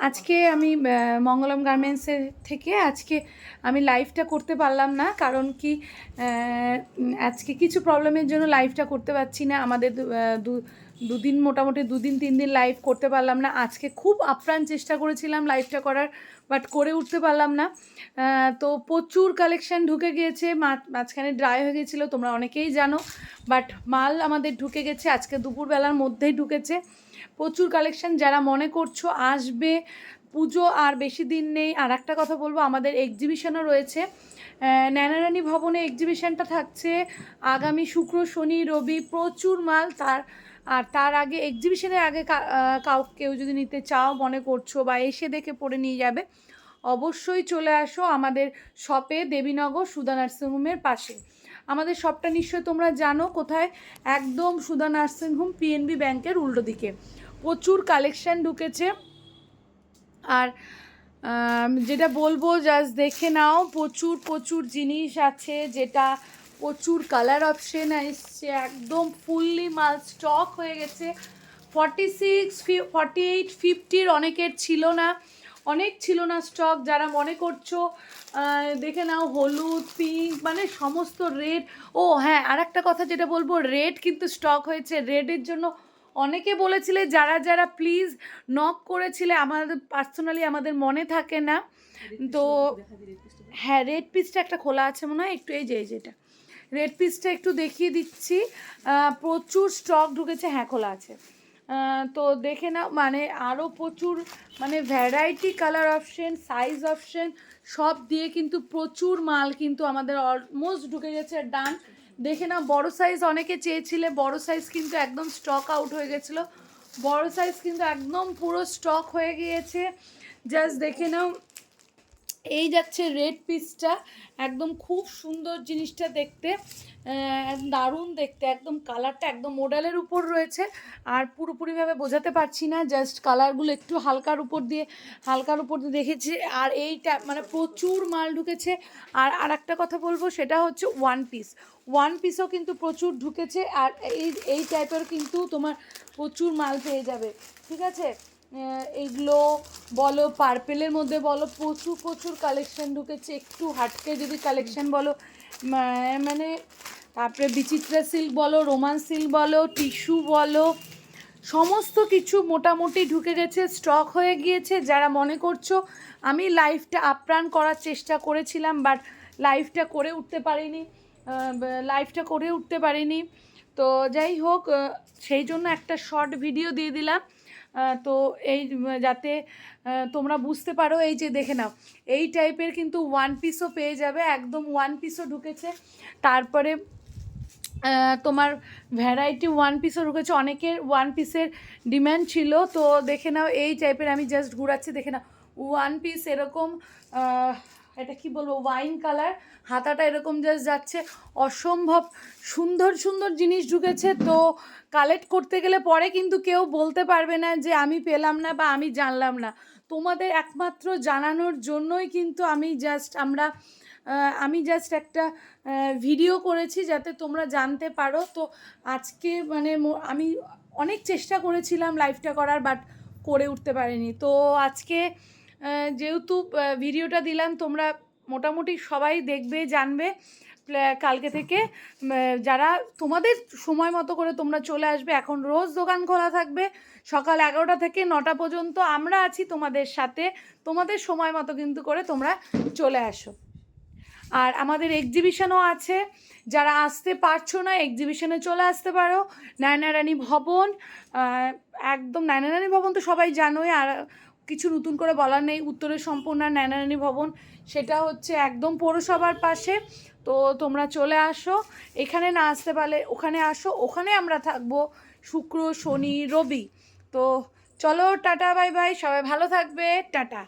আজকে আমি মঙ্গলম গার্মেন্টসের থেকে আজকে আমি লাইভটা করতে পারলাম না, কারণ কি আজকে কিছু প্রবলেমের জন্য লাইভটা করতে পারছি না। আমাদের দুদিন মোটামুটি 2-3 দিন লাইভ করতে পারলাম না। আজকে খুব আপ্রাণ চেষ্টা করেছিলাম লাইভটা করার, বাট করে উঠতে পারলাম না। তো প্রচুর কালেকশান ঢুকে গিয়েছে, মাঝখানে ড্রাই হয়ে গেছিলো, তোমরা অনেকেই জানো। বাট মাল আমাদের ঢুকে গেছে, আজকে দুপুরবেলার মধ্যেই ঢুকেছে প্রচুর কালেকশান। যারা মনে করছো আসবে, পুজো আর বেশি দিন নেই। আর একটা কথা বলবো, আমাদের এক্সিবিশনও রয়েছে, ন্যানারানী ভবনে এক্সিবিশনটা থাকছে আগামী শুক্র, শনি, রবি। প্রচুর মাল। তার আগে এক্সিবিশনের আগে কেউ যদি নিতে চাও মনে করছো বা এসে দেখে পড়ে নিয়ে যাবে, অবশ্যই চলে আসো আমাদের শপে, দেবীনগর সুধা নার্সিংহোমের পাশে। আমাদের শপটা নিশ্চয়ই তোমরা জানো কোথায়, একদম সুধা নার্সিংহোম পিএনবি ব্যাংকের উল্টো দিকে। প্রচুর কালেকশান ঢুকেছে। আর যেটা বলবো, জাস্ট দেখে নাও, প্রচুর প্রচুর জিনিস আছে, যেটা প্রচুর কালার অপশন এসছে, একদম ফুললি মাল স্টক হয়ে গেছে। 46, 48, 50 অনেকের ছিল না, অনেক ছিল না স্টক। যারা মনে করছো দেখে নাও, হলুদ, পিঙ্ক, মানে সমস্ত রেড। ও হ্যাঁ, আর একটা কথা যেটা বলবো, রেড কিন্তু স্টক হয়েছে। রেডের জন্য অনেকে বলেছিলে, যারা যারা প্লিজ নক করেছিলে, আমাদের পার্সোনালি আমাদের মনে থাকে না তো। হ্যাঁ, রেড পিসটা একটা খোলা আছে মনে হয়, একটু এই যে যেটা রেড পিসটা একটু দেখিয়ে দিচ্ছি। প্রচুর স্টক ঢুকেছে। হ্যাঁ, খোলা আছে। তো দেখে নাও, মানে আরও প্রচুর, মানে variety, colour option, size option সব দিয়ে কিন্তু প্রচুর মাল কিন্তু আমাদের অলমোস্ট ঢুকে গেছে। ডান। দেখে নাও, বড় সাইজ অনেকে চেয়েছিলে, বড় সাইজ কিন্তু একদম স্টক আউট হয়ে গেছিলো। বড় সাইজ কিন্তু একদম পুরো স্টক হয়ে গিয়েছে। জাস্ট দেখে নাও, এই যাচ্ছে রেড পিসটা, একদম খুব সুন্দর জিনিসটা দেখতে, দারুণ দেখতে, একদম কালারটা একদম মডেলের উপর রয়েছে। আর পুরোপুরিভাবে বোঝাতে পারছি না, জাস্ট কালারগুলো একটু হালকার উপর দিয়ে দেখেছি। আর এইটা মানে প্রচুর মাল ঢুকেছে। আর একটা কথা বলবো, সেটা হচ্ছে ওয়ান পিসও কিন্তু প্রচুর ঢুকেছে। আর এই টাইপের কিন্তু তোমার প্রচুর মাল পেয়ে যাবে, ঠিক আছে। এইগুলো বলো, পার্পেলের মধ্যে বলো, প্রচুর প্রচুর কালেকশান ঢুকেছে। একটু হাটকে যদি কালেকশান বলো, মানে তারপরে বিচিত্রা সিল্ক বলো, রোমান সিল্ক বলো, টিস্যু বলো, সমস্ত কিছু মোটামুটি ঢুকে গেছে, স্টক হয়ে গিয়েছে। যারা মনে করছো, আমি লাইভটা আপ্রাণ করার চেষ্টা করেছিলাম, বাট লাইভটা করে উঠতে পারিনি। তো যাই হোক, সেই জন্য একটা শর্ট ভিডিও দিয়ে দিলাম। তো এই যাতে তোমরা বুঝতে পারো। এই যে দেখে নাও, এই টাইপের কিন্তু ওয়ান পিসও পেয়ে যাবে, একদম ওয়ান পিসও ঢুকেছে। তারপরে তোমার ভ্যারাইটি ওয়ান পিসও ঢুকেছে, অনেকের ওয়ান পিসের ডিম্যান্ড ছিল। তো দেখে নাও, এই টাইপের আমি জাস্ট ঘুরাচ্ছি, দেখে নাও, ওয়ান পিস এরকম, এটা কি বলবো, ওয়াইন কালার, হাতাটা এরকম জাস্ট যাচ্ছে। অসম্ভব সুন্দর সুন্দর জিনিস ঢুকেছে। তো কালেক্ট করতে গেলে পরে কিন্তু কেউ বলতে পারবে না যে আমি পেলাম না বা আমি জানলাম না। তোমাদের একমাত্র জানানোর জন্যই কিন্তু আমি জাস্ট একটা ভিডিও করেছি, যাতে তোমরা জানতে পারো। তো আজকে মানে আমি অনেক চেষ্টা করেছিলাম লাইভটা করার, বাট করে উঠতে পারিনি। তো আজকে যেহেতু ভিডিওটা দিলাম, তোমরা মোটামুটি সবাই দেখবে, জানবে। কালকে থেকে যারা তোমাদের সময় মতো করে তোমরা চলে আসবে। এখন রোজ দোকান খোলা থাকবে, সকাল 11টা থেকে 9টা পর্যন্ত আমরা আছি তোমাদের সাথে। তোমাদের সময় মতো কিন্তু করে তোমরা চলে আসো। আর আমাদের এক্সিবিশনও আছে, যারা আসতে পারছো না এক্সিবিশনে চলে আসতে পারো। নয়নারানী ভবন, একদম নয়নারানী ভবন তো সবাই জানোই, আর কিছু নতুন করে বলার নেই। উত্তরের সম্পূর্ণ নয়নারানী ভবন, সেটা হচ্ছে একদম পৌরসভার পাশে। তো তোমরা চলে আসো, এখানে না আসতে পারলে ওখানে আসো, ওখানে আমরা থাকবো শুক্র, শনি, রবি। তো চলো, টাটা, বাই বাই, সবাই ভালো থাকবে, টাটা।